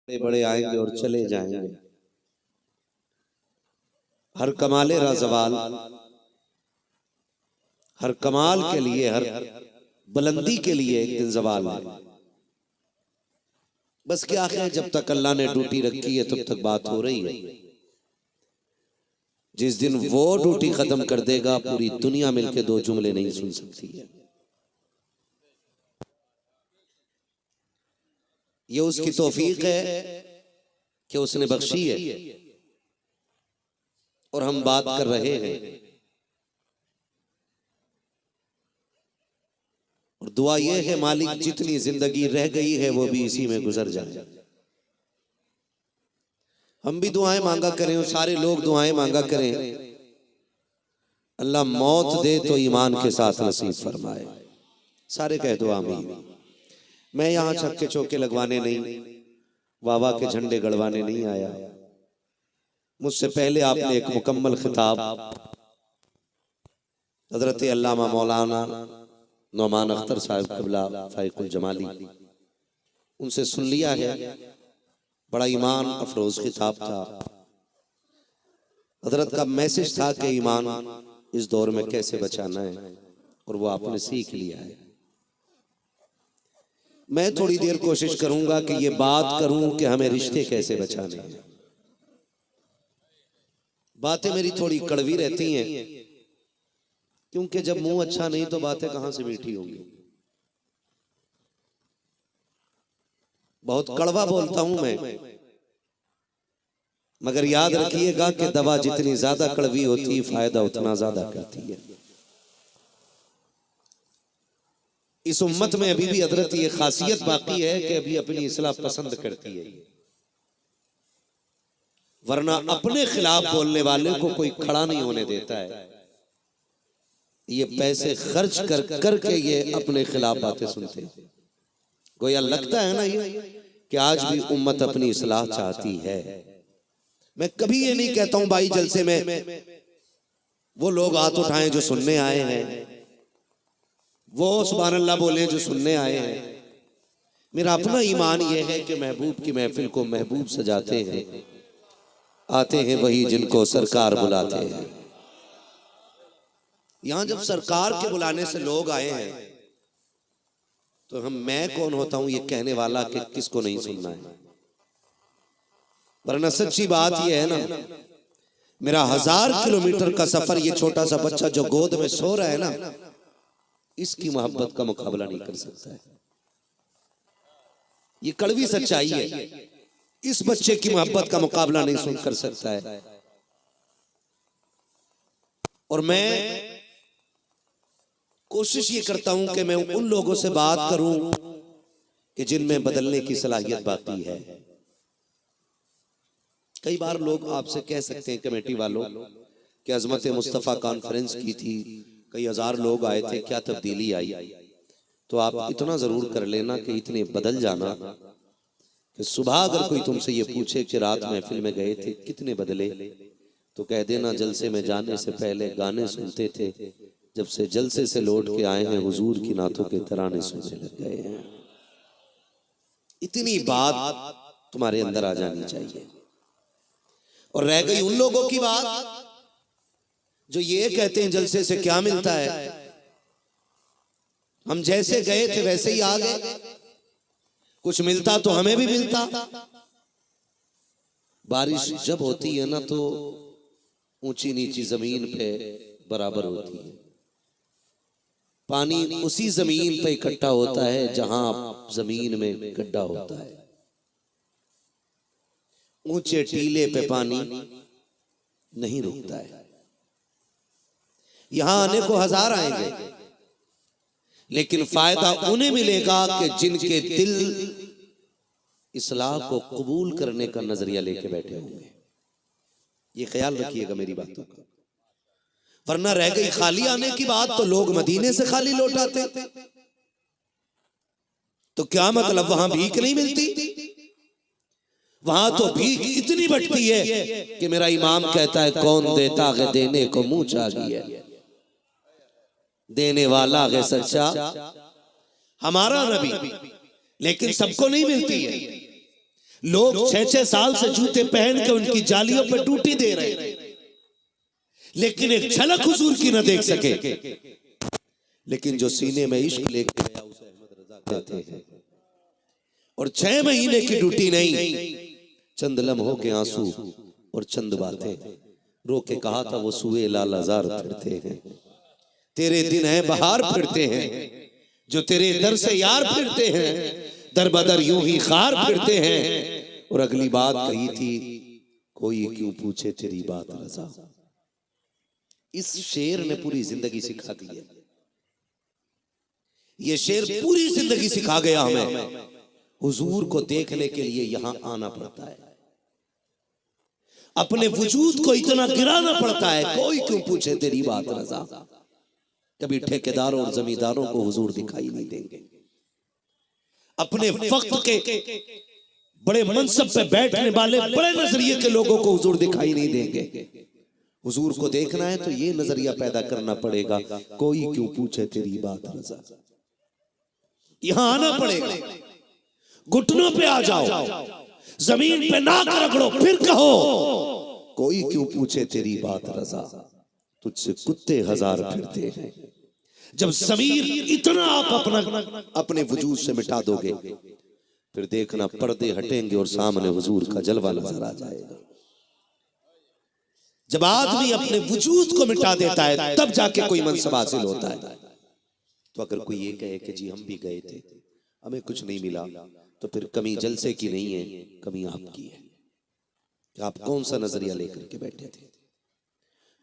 बड़े बड़े आएंगे और चले जाएंगे। हर कमाले राज़वाल, हर कमाल के लिए, हर बुलंदी के लिए एक दिन जवाल है। बस क्या है, जब तक अल्लाह ने ड्यूटी रखी है तब तक बात हो रही है। जिस दिन वो ड्यूटी खत्म कर देगा, पूरी दुनिया मिलके दो जुमले नहीं सुन सकती है। ये उसकी तौफीक है कि उसने बख्शी है और हम बात कर रहे हैं। और दुआ ये है मालिक, जितनी जिंदगी रह गई है वो भी इसी में गुजर जाए। हम भी दुआएं मांगा करें और सारे लोग दुआएं मांगा करें, अल्लाह मौत दे तो ईमान के साथ नसीब फरमाए। सारे कह दो आमीन। मैं यहाँ छक्के चौके लगवाने नहीं, वावा के झंडे गड़वाने नहीं आया। मुझसे पहले आपने एक मुकम्मल खिताब हजरत अल्लामा मौलाना नौमान अख्तर साहब क़िबला फाइकुल जमाली उनसे सुन लिया है। बड़ा ईमान अफरोज खिताब था। हजरत का मैसेज था कि ईमान इस दौर में कैसे बचाना है, और वो आपने सीख लिया है। मैं थोड़ी देर कोशिश करूंगा कि ये बात करूं कि हमें रिश्ते कैसे बचाने हैं। बातें मेरी थोड़ी कड़वी रहती हैं, क्योंकि जब मुंह अच्छा नहीं तो बातें कहां से मीठी होंगी। बहुत कड़वा बोलता हूं मैं, मगर याद रखिएगा कि दवा जितनी ज्यादा कड़वी होती है, फायदा उतना ज्यादा करती है। इस उम्मत में अभी भी हजरत ये खासियत बाकी है कि अभी अपनी इस्लाह पसंद करती है, वरना अपने खिलाफ बोलने वाले को कोई खड़ा नहीं होने देता है। ये पैसे खर्च कर करके ये अपने खिलाफ बातें सुनते हैं। गोया लगता है ना ये कि आज भी उम्मत अपनी इस्लाह चाहती है। मैं कभी ये नहीं कहता हूं भाई जलसे में वो लोग हाथ उठाएं जो सुनने आए हैं, वो सुभान अल्लाह बोले जो सुनने आए हैं। मेरा अपना ईमान यह है कि महबूब की महफिल को महबूब सजाते हैं, आते हैं वही जिनको सरकार बुलाते हैं। यहां जब सरकार के बुलाने से लोग आए हैं तो मैं कौन होता हूं ये कहने वाला कि किसको नहीं सुनना है। वरना सच्ची बात यह है ना, मेरा 1000 किलोमीटर का सफर, ये छोटा सा बच्चा जो गोद में सो रहा है ना, इसकी मोहब्बत का मुकाबला नहीं कर सकता है। ये कड़वी सच्चाई है। इस बच्चे की मोहब्बत का मुकाबला नहीं सुन कर सकता है। और मैं कोशिश ये करता हूं कि मैं उन लोगों से बात करूं कि जिनमें बदलने की सलाहियत बाकी है। कई बार लोग आपसे कह सकते हैं कमेटी वालों कि अजमत मुस्तफ़ा कॉन्फ्रेंस की थी, कई हजार लोग आए थे, क्या तब्दीली आई? तो आप इतना जरूर कर लेना कि इतने बदल जाना कि सुबह अगर कोई तुमसे ये पूछे कि रात महफिल में गए थे कितने बदले, तो कह देना जलसे में जाने से पहले गाने सुनते थे, जब से जलसे से लौट के आए हैं हुजूर की नातों के तराने सुनने लग गए हैं। इतनी बात तुम्हारे अंदर आ जानी चाहिए। और रह गई उन लोगों की बात जो ये कहते हैं जलसे से क्या मिलता है, हम जैसे गए थे वैसे ही आ गए, कुछ मिलता तो हमें भी मिलता। बारिश जब होती है ना तो ऊंची नीची जमीन पे बराबर होती है। पानी उसी जमीन पे इकट्ठा होता है जहां जमीन में गड्ढा होता है। ऊंचे टीले पे पानी नहीं रुकता है। यहां आने को 1000 आएंगे, लेकिन फायदा उन्हें मिलेगा कि जिनके दिल इस्लाह को कबूल करने का नजरिया लेके बैठे होंगे। ये ख्याल रखिएगा मेरी बातों का। वरना रह गई खाली आने की बात, तो लोग मदीने से खाली लौट आते, तो क्या मतलब वहां भीख नहीं मिलती? वहां तो भीख इतनी बटती है कि मेरा इमाम कहता है कौन देता है देने को मुंह चाहिए, देने वाला है सच्चा हमारा नबी। लेकिन सबको नहीं मिलती है। लोग 6-6 साल से जूते पहन के उनकी जालियों पे टूटी दे रहे हैं, लेकिन एक झलक हुजूर की न देख सके। लेकिन जो सीने में इश्क लेके गया उसे अहमद रजा कहते हैं। और 6 महीने की ड्यूटी नहीं, चंद लम्हों के आंसू और चंद बातें रो के कहा था वो सुए लाल हजार फिरते हैं, तेरे दिन है बहार फिरते हैं, जो तेरे दर से यार फिरते हैं, दर बदर यूं ही खार फिरते हैं। और अगली बात कही थी, कोई क्यों पूछे तेरी बात रजा। इस शेर ने पूरी जिंदगी सिखा दी है। ये शेर पूरी जिंदगी सिखा गया हमें। हुजूर को देखने के लिए यहां आना पड़ता है, अपने वजूद को इतना गिराना पड़ता है, कोई क्यों पूछे तेरी बात रजा। कभी ठेकेदारों और जमींदारों को हुजूर दिखाई नहीं देंगे, अपने वक्त के बड़े मनसब पे बैठने वाले बड़े नजरिए के लोगों को हुजूर दिखाई नहीं देंगे। हुजूर को देखना है तो ये नजरिया पैदा करना पड़ेगा, कोई क्यों पूछे तेरी बात रजा। यहां आना पड़ेगा, घुटनों पे आ जाओ, जमीन पे नाक रगड़ो, फिर कहो कोई क्यों पूछे तेरी बात रजा। तुझसे कुत्ते हजार फिरते हैं। जब ज़मीर इतना आप अपने वजूद से मिटा दोगे, फिर देखना पर्दे हटेंगे और सामने हुजूर का जलवा नजर आ जाएगा। जब आदमी अपने वजूद को मिटा देता है तब जाके कोई मनसब हासिल होता है। तो अगर कोई ये कहे कि जी हम भी गए थे, हमें कुछ नहीं मिला, तो फिर कमी जलसे की नहीं है, कमी आपकी है कि आप कौन सा नजरिया लेकर के बैठे थे।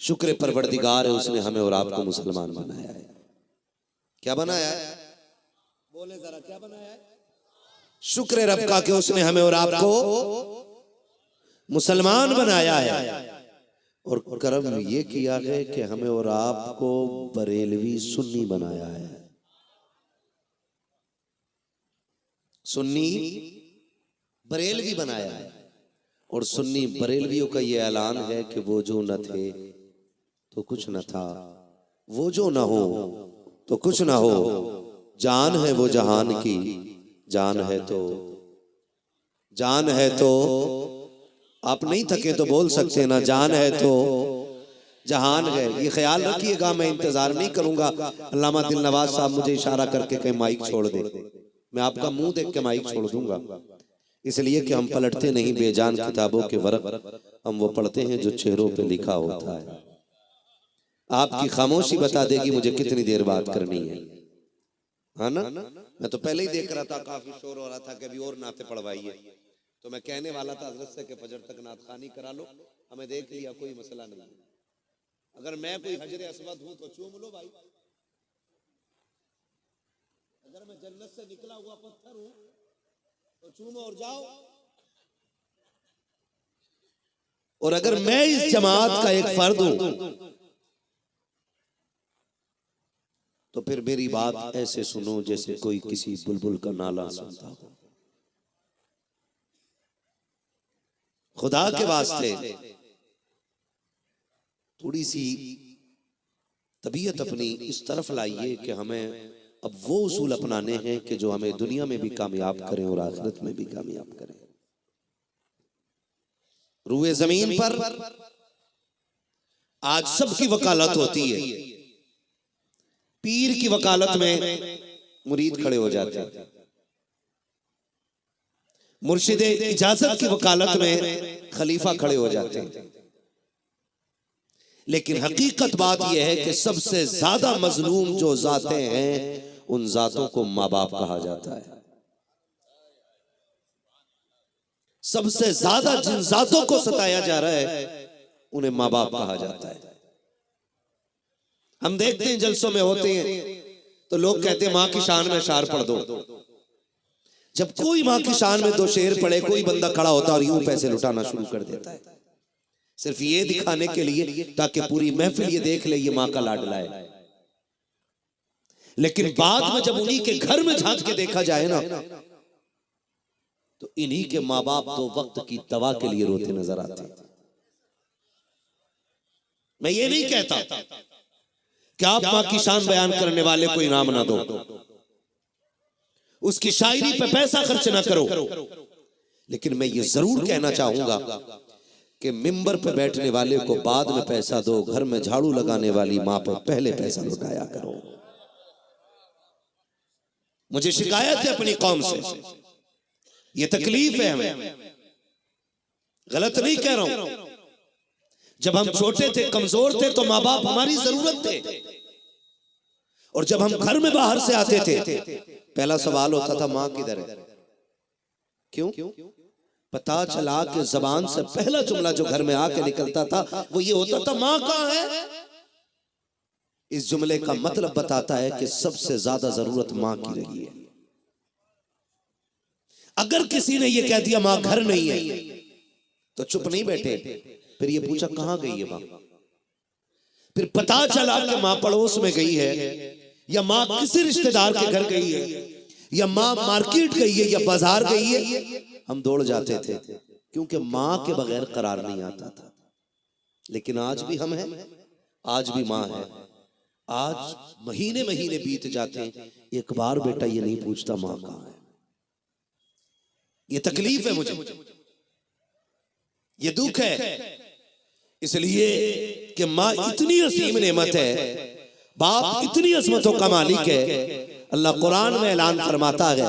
शुक्र परवरदिगार है, उसने हमें और आपको मुसलमान बनाया है। क्या बनाया है? बोले जरा, क्या बनाया है? शुक्र रब का कि उसने हमें और आपको मुसलमान बनाया है। और करम ये किया है कि हमें और आपको बरेलवी सुन्नी बनाया है। सुन्नी बरेलवी बनाया है। और सुन्नी बरेलवियों का ये ऐलान है कि वो जो न थे तो कुछ न था, वो जो न हो तो कुछ ना हो, जान है वो जहान की, जान है तो आप नहीं थके तो बोल सकते ना, जान है तो जहान है। ये ख्याल रखिएगा, मैं इंतजार नहीं करूंगा अल्लामा दिल नवाज साहब मुझे इशारा करके कहीं माइक छोड़ दे, मैं आपका मुंह देख के माइक छोड़ दूंगा। इसलिए कि हम पलटते नहीं बेजान किताबों के वर्क, हम वो पढ़ते हैं जो चेहरों पे लिखा होता है। आपकी खामोशी बता देगी मुझे कितनी देर बात करनी है ना। मैं तो पहले ही देख रहा था, काफी शोर हो रहा था कि अभी और नाते पढ़वाइए, तो मैं कहने वाला था हजरत से कि फजर तक नात खानी करा लो, हमें देख लिया, कोई मसला नहीं। अगर मैं कोई हजर असवद हूं तो चूम लो भाई, अगर मैं जन्नत से निकला हुआ पत्थर हूं तो चूमो और जाओ। और अगर मैं इस जमात का एक फर्द हूं तो फिर मेरी बात ऐसे सुनो जैसे कोई किसी बुलबुल का नाला सुनता हो। खुदा के वास्ते थोड़ी सी तबीयत अपनी इस तरफ लाइए कि हमें अब वो उसूल अपनाने हैं कि जो हमें दुनिया में भी कामयाब करें और आखिरत में भी कामयाब करें। रूए जमीन पर आज सबकी वकालत होती है। पीर की वकालत में मुरीद खड़े हो जाते हैं, मुर्शिद इजाजत की वकालत में खलीफा खड़े हो जाते हैं। लेकिन हकीकत बात यह है कि सबसे ज्यादा मजलूम जो जातें हैं उन जातों को माँ बाप कहा जाता है। सबसे ज्यादा जिन जातों को सताया जा रहा है उन्हें माँ बाप कहा जाता है। हम देखते हैं जलसों में होते हैं तो लोग कहते हैं माँ की शान में शार पढ़ दो। जब कोई माँ की शान में दो शेर पढ़े, कोई बंदा खड़ा होता और यूं पैसे लुटाना शुरू कर देता है, सिर्फ ये दिखाने के लिए ताकि पूरी महफिल ये देख ले ये माँ का लाडला है। लेकिन बाद में जब उन्हीं के घर में झांक के देखा जाए ना तो इन्हीं के माँ बाप तो वक्त की दवा के लिए रोते नजर आते हैं। मैं ये नहीं कहता कि आप माँ की शान बयान करने वाले को इनाम ना दो, उसकी शायरी पे पैसा खर्च ना करो, लेकिन मैं ये जरूर कहना चाहूंगा कि मिंबर पे बैठने वाले को बाद में पैसा दो, घर में झाड़ू लगाने वाली माँ पर पहले पैसा लुटाया करो। मुझे शिकायत है अपनी कौम से, ये तकलीफ है हमें, गलत नहीं कह रहा हूं। जब हम छोटे थे, कमजोर थे, तो माँ बाप हमारी जरूरत थे, और जब हम घर में बाहर से आते थे, पहला सवाल होता था माँ किधर है। क्यों? पता चला कि जबान से पहला जुमला जो घर में आके निकलता था वो ये होता था, माँ कहाँ है। इस जुमले का मतलब बताता है कि सबसे ज्यादा जरूरत माँ की रही है। अगर किसी ने ये कह दिया माँ घर नहीं है, तो चुप नहीं बैठे, फिर ये पूछा कहां गई है माँ। फिर पता चला कि माँ पड़ोस में गई है, या माँ किसी रिश्तेदार के घर गई है, या माँ मार्केट गई है, या बाजार गई है, हम दौड़ जाते थे, क्योंकि माँ के बगैर करार नहीं आता था। लेकिन आज भी हम हैं, आज भी माँ है। आज महीने महीने बीत जाते हैं, एक बार बेटा ये नहीं पूछता माँ कहाँ है। ये तकलीफ है मुझे, ये दुख है, इसलिए कि माँ इतनी असीम नेमत है, बाप इतनी अजमतों का मालिक है। अल्लाह कुरान में ऐलान फरमाता है,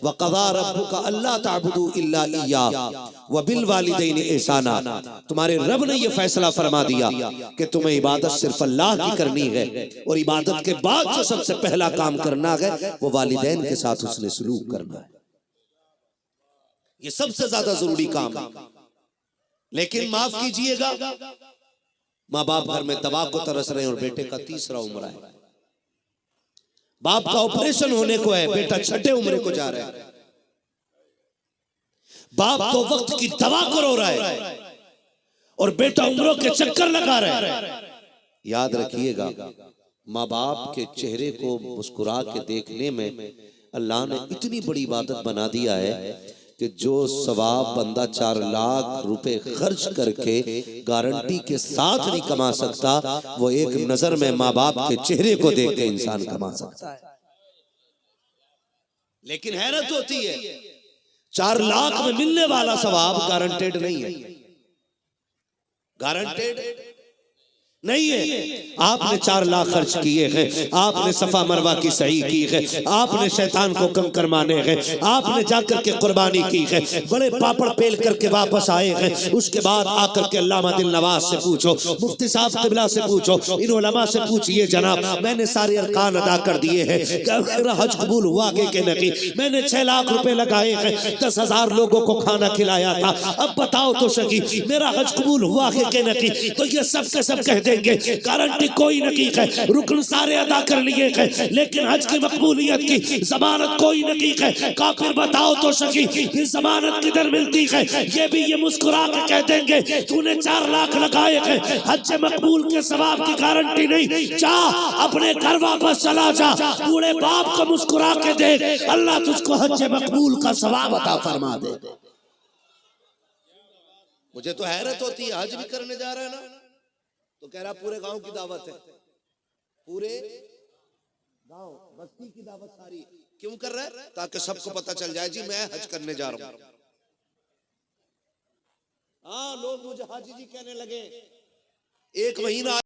वक़ज़ा रब्बुका अल्ला ताबुदू इल्ला इय्या व बिल वालिदैनि एहसाना। तुम्हारे रब ने यह फैसला फरमा दिया कि तुम्हें इबादत सिर्फ अल्लाह की करनी है, और इबादत के बाद जो सबसे पहला काम करना है वो वालिदैन के साथ उसने सलूक करना है। ये सबसे ज्यादा जरूरी काम है। लेकिन माफ कीजिएगा, माँ बाप घर में दवा को तरस रहे हैं और बेटे का तीसरा उम्र है, बाप का ऑपरेशन होने को है, बेटा छठे उम्र को जा रहा है, बाप तो वक्त की दवा को रो रहा है और बेटा उम्रों के चक्कर लगा रहा है। याद रखिएगा, माँ बाप के चेहरे को मुस्कुरा के देखने में अल्लाह ने इतनी बड़ी इबादत बना दिया है कि जो सवाब बंदा 4 लाख रुपए खर्च करके गारंटी के साथ नहीं कमा सकता, वो एक नजर में माँ बाप के चेहरे को देख के इंसान कमा सकता है। लेकिन हैरत होती है, 4 लाख में मिलने वाला सवाब गारंटेड नहीं है, गारंटेड नहीं है। आपने 4 लाख खर्च किए हैं, आपने सफा मरवा की सही की है, आपने शैतान को कंकर माने हैं, आपने जाकर के कुर्बानी की है, बड़े पापड़ पेल करके वापस आए हैं। उसके बाद आकर के अल्लामा दिल नवाज से पूछो, मुफ्ती साहब किबला से पूछो, इन उलमा से पूछिए, जनाब मैंने सारे अरकान अदा कर दिए हैं, क्या मेरा हज कबूल हुआ कि नहीं? मैंने 6 लाख रुपए लगाए हैं, 10,000 लोगों को खाना खिलाया था, अब बताओ तो सही मेरा हज कबूल हुआ कि नहीं? तो ये सब के सब कहते गारंटी कोई नहीं है, रुकन सारे अदा कर लिए हैं, लेकिन हज की मकबूलियत की जमानत कोई नहीं है। काफिर बताओ तो सही ये जमानत किधर मिलती है? ये भी ये मुस्कुरा के कह देंगे तूने 4 लाख लगाए हैं, हज मकबूल के सवाब की गारंटी नहीं, जा अपने घर वापस चला जा, पूरे बाप को मुस्कुरा के देख, अल्लाह तुझको हज मकबूल का सवाब अता फरमा दे। मुझे तो हैरत होती है, हज भी करने जा रहा है ना, तो कह रहा पूरे गांव की दावत है, पूरे गांव बस्ती की दावत सारी। क्यों कर रहा है? ताकि सबको पता चल जाए जी मैं हज करने जा रहा हूं। हाँ, लोग मुझे हाजी जी कहने लगे। 1 महीना